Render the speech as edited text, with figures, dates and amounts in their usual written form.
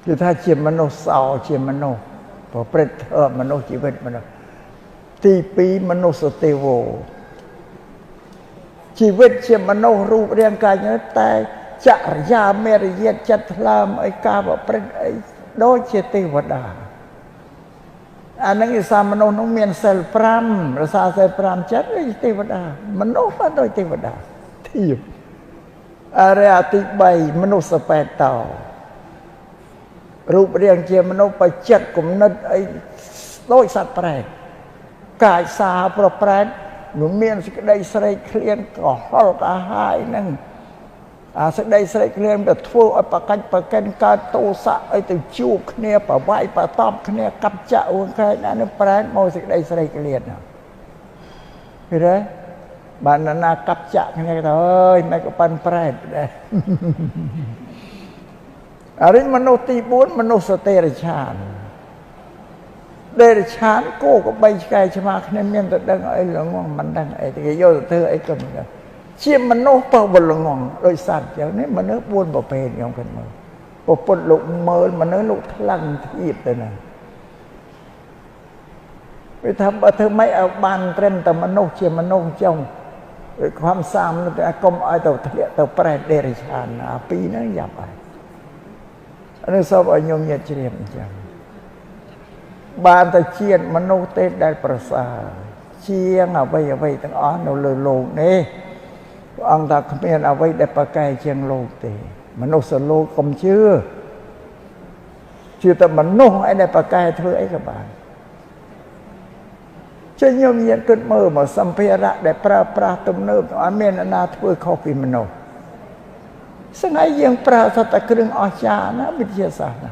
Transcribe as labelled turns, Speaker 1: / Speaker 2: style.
Speaker 1: คือถ้าជាមនុស្សសោជាមនុស្សប្រព្រឹត្តមនុស្សជីវិតមនុស្សទី2មនុស្សទេវជីវិតជាមនុស្សរូបរាងកាយតែចរិយាមេរយាទចិត្តថ្លើមអីការប្រព្រឹត្តអីដូចជាទេវតាអានឹងឯសាមនុស្សនោះមានសិល5រក្សាសិល5ចិត្តដូចទេវតាមនុស្សបានដូចទេវតាធៀបអរិយទី3មនុស្សបេតោរូបរាងជាមនុស្សបច្ចិតគំនិតអីដូចសត្វប្រែតកាយសាប្រប្រែតមិនមានសេចក្តីស្រេកឃ្លានក្រហល់កាហាយហ្នឹងអាសេចក្តីស្រេកឃ្លានទៅធ្វើឲ្យប្រកាច់ប្រកិនកើតទោសៈអីទៅជួបគ្នាប្រវាយប្រតបគ្នាកាប់ចាក់វងខែណានឹងប្រែតមកសេចក្តីស្រេកឃ្លានឃើញទេបានណាកាប់ចាក់គ្នាទៅអើយមិនក៏ប៉ាន់ប្រែតដែរអរិយមនុស្សទី4មនុស្សទេរឆានទេរឆានគោក៏បីឆ្កែឆ្មាគ្នាមានតែដឹងអីល្ងងមិនដឹងអីគេយកទៅធ្វើអីក៏មិនដឹងជាមនុស្សបើល្ងងដោយសត្វចឹងនេះមនុស្ស4ប្រភេទខ្ញុំគិតមើលពុទ្ធលោកមើលមនុស្សលោកថ្លឹងធៀបទៅណាវាថាបើធ្វើម៉េចឲ្យបានត្រឹមតែមនុស្សជាមនុស្សចុងខំសាមទៅកុំឲ្យទៅធ្លាក់ទៅប្រែតទេរឆានអាពីរហ្នឹងយ៉ាប់ហើយនេះសូមឲ្យខ្ញុំញាតិជ្រាបអញ្ចឹងបានតែជាតិមនុស្សទេដែលប្រសើរជាងអ្វីទាំងអស់នៅលើលោកនេះព្រះអង្គថាគ្មានអ្វីដែលប្រកែកជាងលោកទេមនុស្សលោកកុំជឿតែមនុស្សឯដែលប្រកែកធ្វើអីក៏បានចេញខ្ញុំញាតិគិតមើលមកសម្ភារៈដែលប្រើប្រាស់ទំនើបអត់មានអ្នកណាធ្វើខុសពីមនុស្សស្ងៃយើងប្រើសត្វតែគ្រឿងអស្ចារ្យណាវិទ្យាសាស្ត្រណា